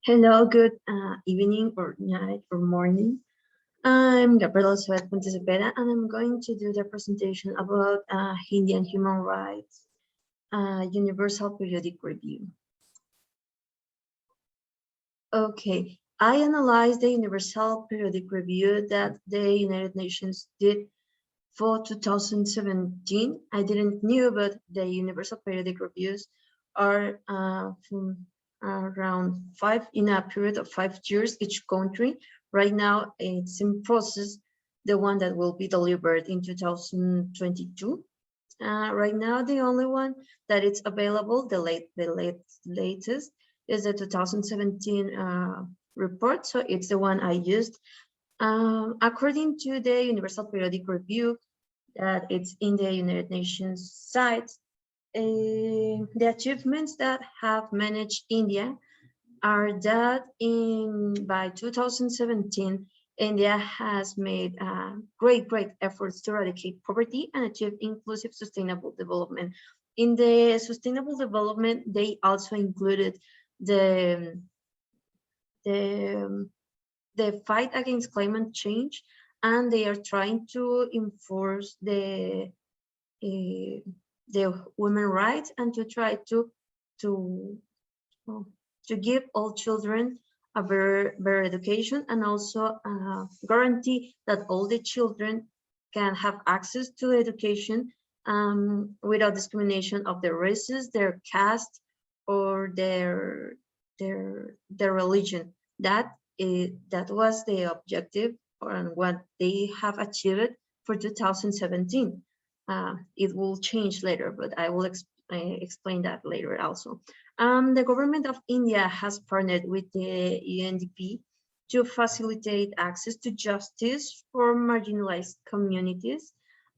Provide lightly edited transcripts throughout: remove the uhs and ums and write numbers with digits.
Hello, good evening or night or morning. I'm Gabriela Suet Cepeda, and I'm going to do the presentation about Indian human rights Universal Periodic Review. Okay, I analyzed the Universal Periodic Review that the United Nations did for 2017. I didn't knew, but the Universal Periodic Reviews are from around in a period of 5 years each country. Right now, it's in process, the one that will be delivered in 2022. Right now, the only one that is available, the latest, is the 2017 report. So it's the one I used. According to the Universal Periodic Review, that it's in the United Nations site, the achievements that have managed India are that by 2017, India has made great efforts to eradicate poverty and achieve inclusive sustainable development. In the sustainable development, they also included the fight against climate change, and they are trying to enforce the women rights and to try to give all children a better education, and also guarantee that all the children can have access to education without discrimination of their races, their caste, or their religion. That was the objective and what they have achieved for 2017. It will change later, but I will explain that later also. The government of India has partnered with the UNDP to facilitate access to justice for marginalized communities.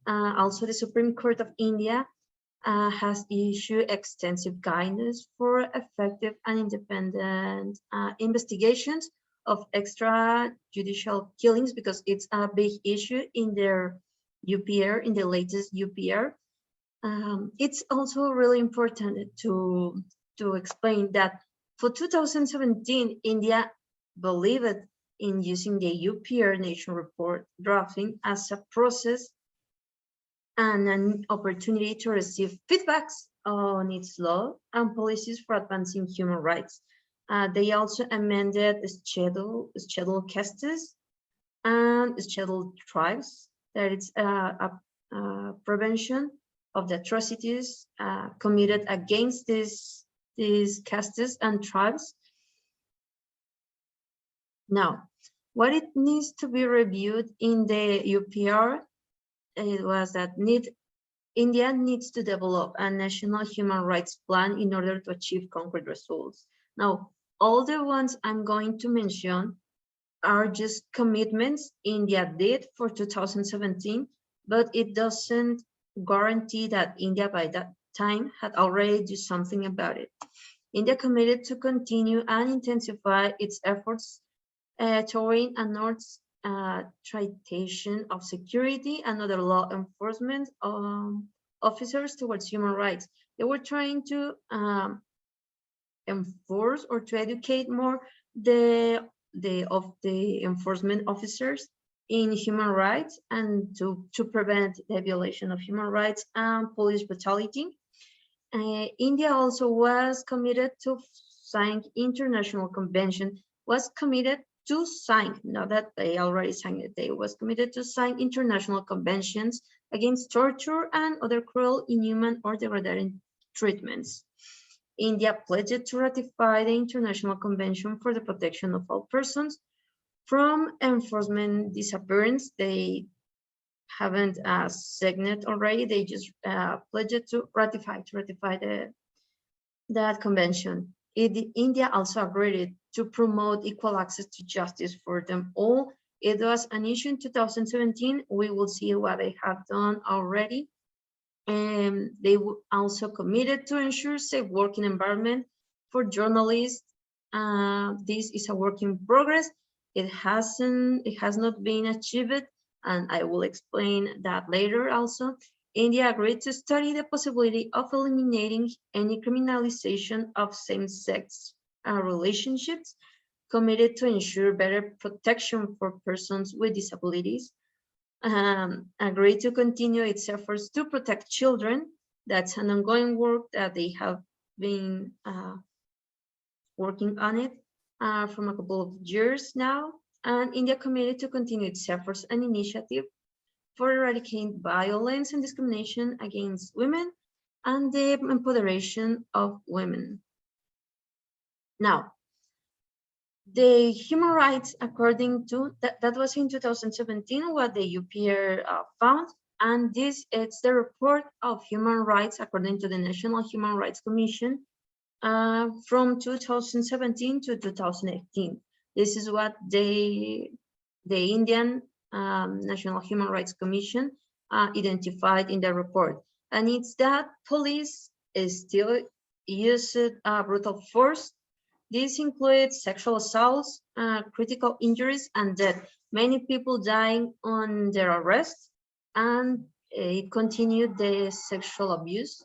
Also, the Supreme Court of India has issued extensive guidance for effective and independent investigations of extrajudicial killings, because it's a big issue in their UPR, in the latest UPR. It's also really important to explain that for 2017, India believed in using the UPR Nation Report drafting as a process and an opportunity to receive feedbacks on its law and policies for advancing human rights. They also amended scheduled castes and scheduled tribes, that it's a prevention of the atrocities committed against these castes and tribes. Now, what it needs to be reviewed in the UPR, it was that India needs to develop a national human rights plan in order to achieve concrete results. Now, all the ones I'm going to mention are just commitments India did for 2017, but it doesn't guarantee that India by that time had already done something about it. India committed to continue and intensify its efforts toward a North citation of security and other law enforcement officers towards human rights. They were trying to enforce or to educate more the enforcement officers in human rights, and to prevent the violation of human rights and police brutality. India also was committed to sign international convention, not that they already signed it, they was committed to sign international conventions against torture and other cruel, inhuman, or degrading treatments. India pledged to ratify the International Convention for the Protection of All Persons from Enforcement Disappearance. They haven't signed already, they just pledged to ratify that convention. India also agreed to promote equal access to justice for them all. It was an issue in 2017. We will see what they have done already. And they also committed to ensure safe working environment for journalists. This is a work in progress. It has not been achieved, and I will explain that later also. India agreed to study the possibility of eliminating any criminalization of same-sex relationships committed to ensure better protection for persons with disabilities, agreed to continue its efforts to protect children. That's an ongoing work that they have been working on it from a couple of years now. And India committed to continue its efforts and initiative for eradicating violence and discrimination against women and the empoderation of women. Now, the human rights, according to, that was in 2017, what the UPR found, and this is the report of human rights according to the National Human Rights Commission from 2017 to 2018. This is what the Indian National Human Rights Commission identified in the report. And it's that police is still used brutal force. This includes sexual assaults, critical injuries, and death. Many people dying on their arrest, and it continued the sexual abuse.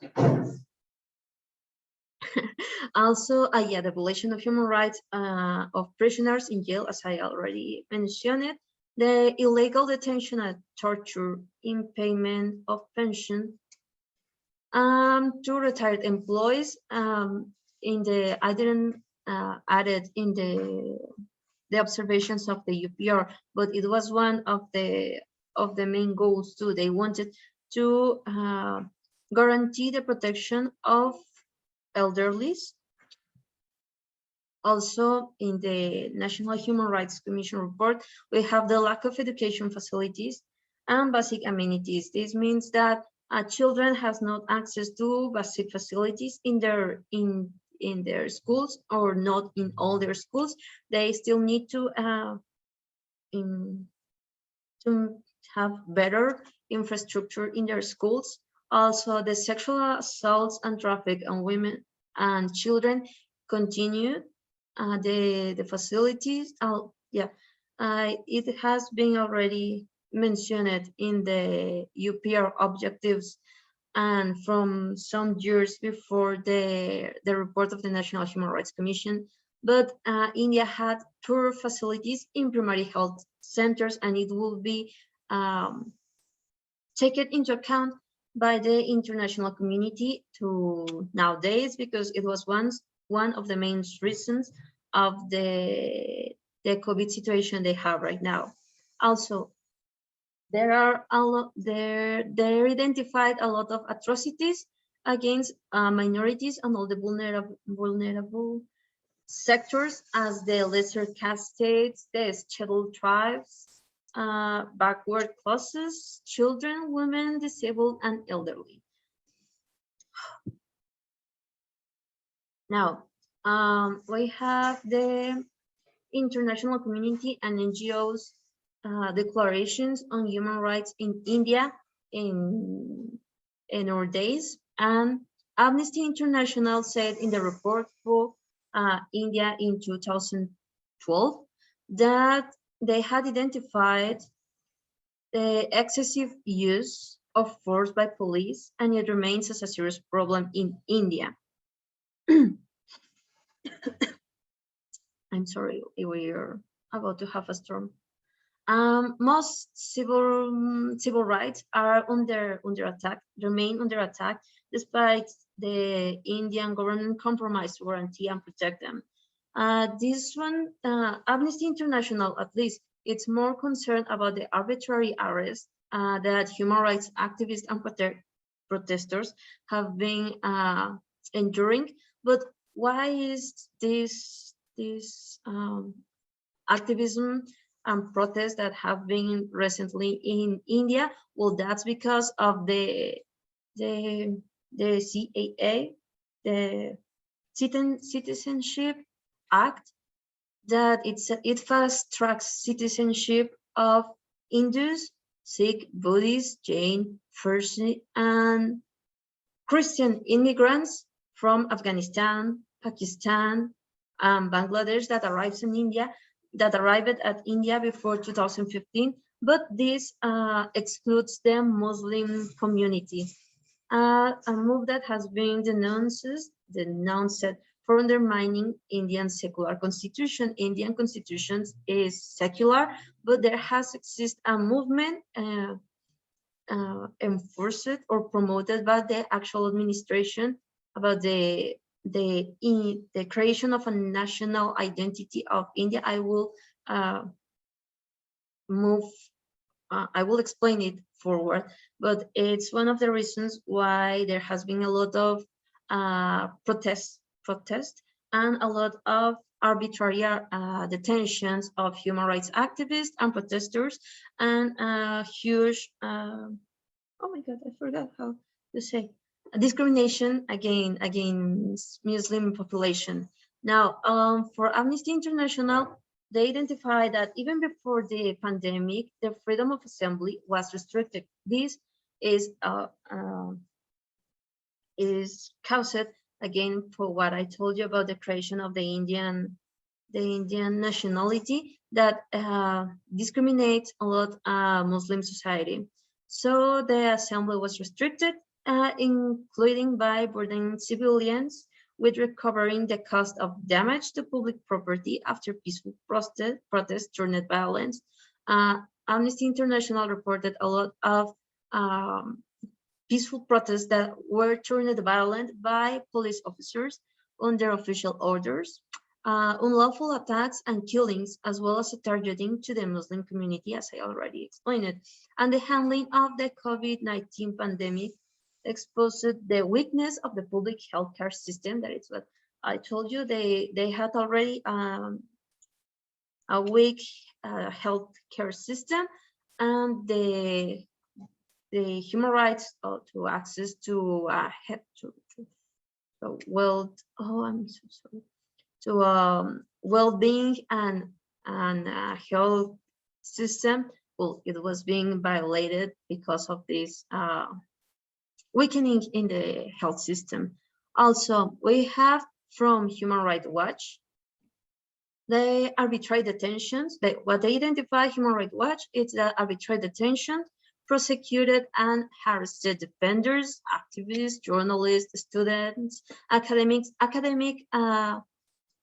Also, yeah, the violation of human rights of prisoners in jail, as I already mentioned, the illegal detention and torture, impayment of pension to retired employees. In the I didn't added in the observations of the UPR, but it was one of the main goals too. They wanted to guarantee the protection of elderlies. Also, in the National Human Rights Commission report, we have the lack of education facilities and basic amenities. This means that children has not access to basic facilities in their schools, or not in all their schools. They still need to have better infrastructure in their schools. Also, the sexual assaults and traffic on women and children continue. The facilities, it has been already mentioned in the UPR objectives and from some years before the report of the National Human Rights Commission. But India had poor facilities in primary health centers, and it will be taken into account by the international community to nowadays, because it was once one of the main reasons of the COVID situation they have right now. Also, there identified a lot of atrocities against minorities and all the vulnerable sectors, as the lesser caste states, the scheduled tribes, backward classes, children, women, disabled, and elderly. Now, we have the international community and NGOs declarations on human rights in India in our days. And Amnesty International said in the report for India in 2012 that they had identified the excessive use of force by police, and it remains as a serious problem in India. I'm sorry, we are about to have a storm. Most civil rights are under attack, remain under attack, despite the Indian government compromise to guarantee and protect them. This one, Amnesty International, at least, it's more concerned about the arbitrary arrest that human rights activists and protesters have been enduring. But why is this activism and protests that have been recently in India? Well, that's because of the CAA, the Citizenship Act, that it fast tracks citizenship of Hindus, Sikh, Buddhist, Jain, Farsi, and Christian immigrants from Afghanistan, Pakistan, and Bangladesh that arrived at India before 2015, but this excludes the Muslim community. A move that has been denounced for undermining Indian secular constitution. Indian constitution is secular, but there has existed a movement enforced or promoted by the actual administration about the creation of a national identity of India. I will I will explain it forward, but it's one of the reasons why there has been a lot of protest, and a lot of arbitrary detentions of human rights activists and protesters, and huge, oh my God, I forgot how to say, discrimination against Muslim population. Now, for Amnesty International, they identified that even before the pandemic, the freedom of assembly was restricted. This is caused again for what I told you about the creation of the Indian nationality that discriminates a lot Muslim society. So the assembly was restricted, including by burdening civilians with recovering the cost of damage to public property after peaceful protests turned violent. Amnesty International reported a lot of peaceful protests that were turned violent by police officers under official orders, unlawful attacks and killings, as well as a targeting to the Muslim community, as I already explained. And the handling of the COVID-19 pandemic exposed the weakness of the public healthcare system. That is what I told you. They had already a weak healthcare system, and the human rights to access to I'm so sorry, to well-being and health system. Well, it was being violated because of this weakening in the health system. Also, we have from Human Rights Watch, the arbitrary detentions. What they identify Human Rights Watch is that arbitrary detention, prosecuted and harassed defenders, activists, journalists, students, academics. Academic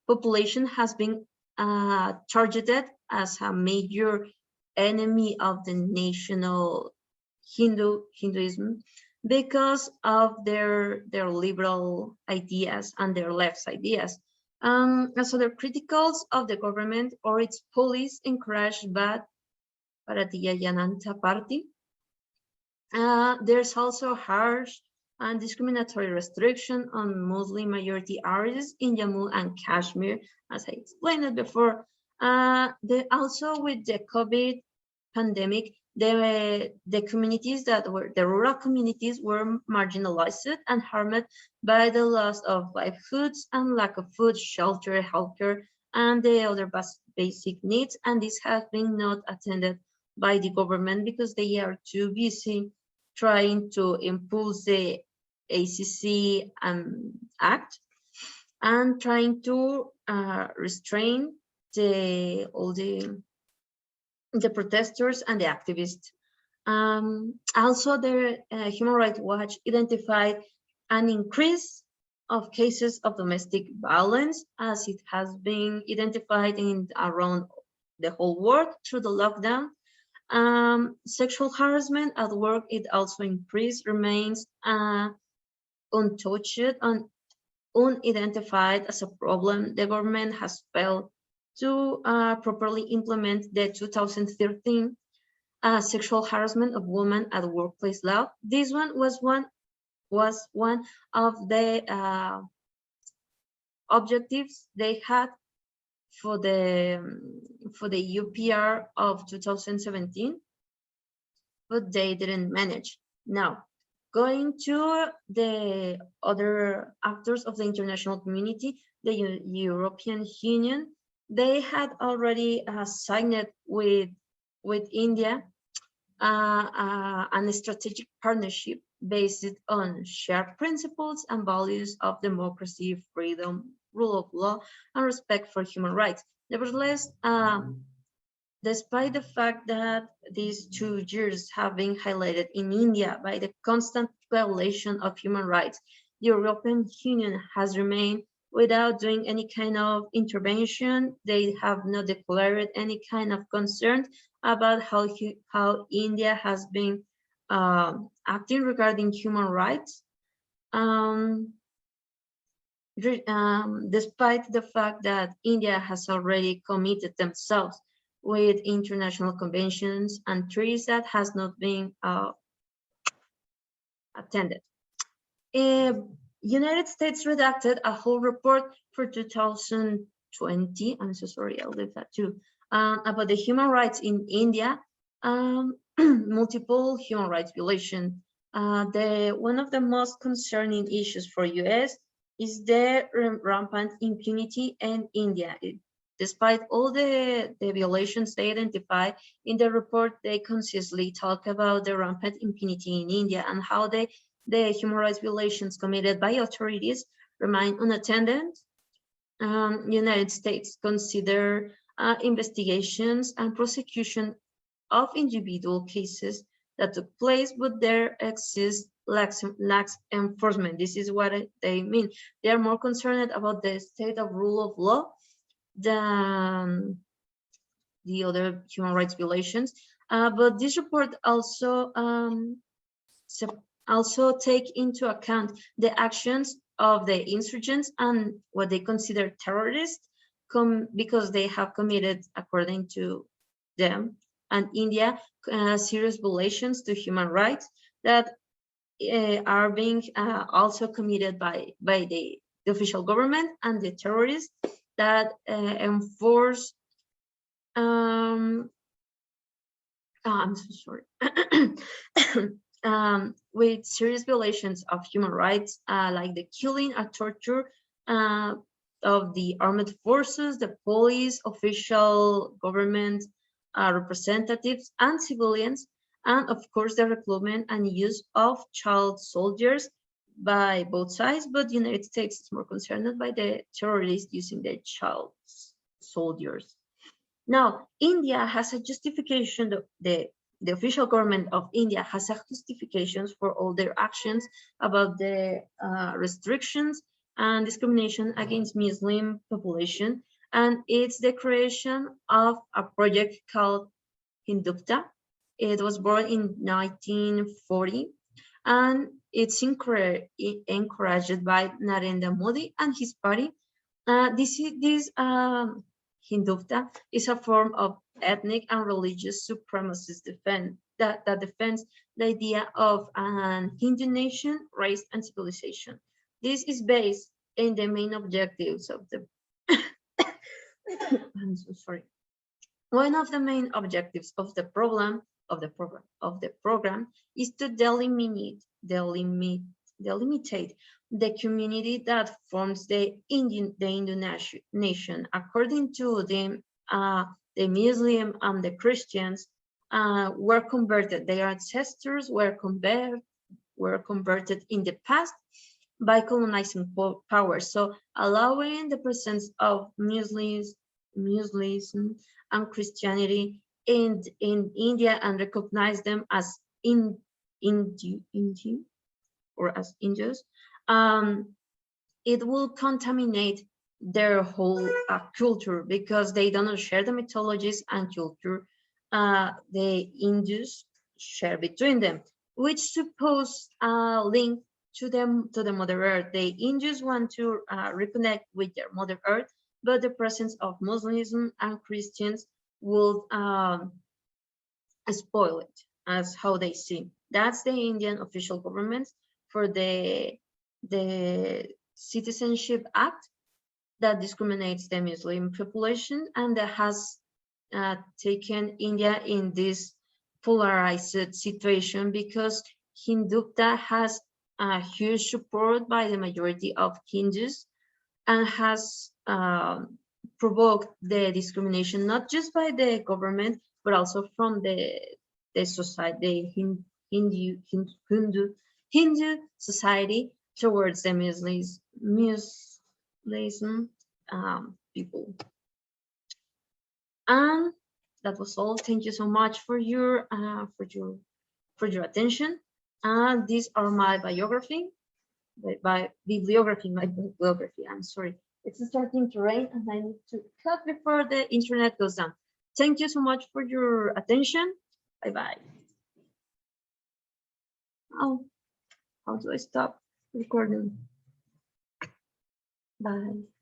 population has been targeted as a major enemy of the national Hinduism because of their liberal ideas and their left ideas. So they're criticals of the government or its police encouraged by Bharatiya Janata Party. There's also harsh and discriminatory restriction on Muslim majority areas in Jammu and Kashmir, as I explained before. Also with the COVID pandemic, the communities that were the rural communities were marginalized and harmed by the loss of livelihoods and lack of food, shelter, healthcare, and the other basic needs. And this has been not attended by the government because they are too busy trying to impose the ACC Act and trying to restrain all the protesters and the activists. Also, the Human Rights Watch identified an increase of cases of domestic violence, as it has been identified in around the whole world through the lockdown. Sexual harassment at work, it also increased, remains untouched and unidentified as a problem. The government has failed to properly implement the 2013 sexual harassment of women at the workplace law. This one was one of the objectives they had for the UPR of 2017, but they didn't manage. Now, going to the other actors of the international community, the European Union, they had already signed with India a strategic partnership based on shared principles and values of democracy, freedom, rule of law, and respect for human rights. Nevertheless, despite the fact that these 2 years have been highlighted in India by the constant violation of human rights, the European Union has remained without doing any kind of intervention. They have not declared any kind of concern about how India has been acting regarding human rights. Despite the fact that India has already committed themselves with international conventions and treaties that has not been attended. United States redacted a whole report for 2020. I'm so sorry, I'll leave that too. About the human rights in India, multiple human rights violations. One of the most concerning issues for US is the rampant impunity in India. Despite all the violations they identify in the report, they consistently talk about the rampant impunity in India and how the human rights violations committed by authorities remain unattended. United States consider investigations and prosecution of individual cases that took place, but there exists lax enforcement. This is what they mean. They are more concerned about the state of rule of law than the other human rights violations. But this report also take into account the actions of the insurgents and what they consider terrorists, because they have committed, according to them and India, serious violations to human rights that are being also committed by the official government and the terrorists that enforce. I'm so sorry. With serious violations of human rights, like the killing or torture of the armed forces, the police, official government representatives, and civilians, and of course the recruitment and use of child soldiers by both sides. But the United States is more concerned by the terrorists using the child soldiers. Now, India has a justification. The official government of India has a justifications for all their actions about the restrictions and discrimination against Muslim population, and it's the creation of a project called Hindutva. It was born in 1940, and it's encouraged by Narendra Modi and his party. This Hindutva is a form of ethnic and religious supremacist defense that defends the idea of an Hindu nation, race, and civilization. This is based in the main objectives of the I'm so sorry. One of the main objectives of the program is to delimitate the community that forms the Indian nation. According to them, the Muslim and the Christians were converted. Their ancestors were converted in the past by colonizing powers. So allowing the presence of Muslims and Christianity in India and recognize them as Indian or as Indians, it will contaminate their whole culture, because they don't share the mythologies and culture the Hindus share between them, which suppose link to the Mother Earth. The Hindus want to reconnect with their Mother Earth, but the presence of Muslims and Christians will spoil it, as how they see. That's the Indian official government for the Citizenship Act that discriminates the Muslim population, and that has taken India in this polarized situation, because Hindutva has a huge support by the majority of Hindus, and has provoked the discrimination not just by the government but also from the society, the Hindu society towards the Muslim people. And that was all. Thank you so much for your attention. And these are my biography. by bibliography, my bibliography, I'm sorry. It's starting to rain and I need to cut before the internet goes down. Thank you so much for your attention. Bye-bye. Oh, how do I stop recording? Bye.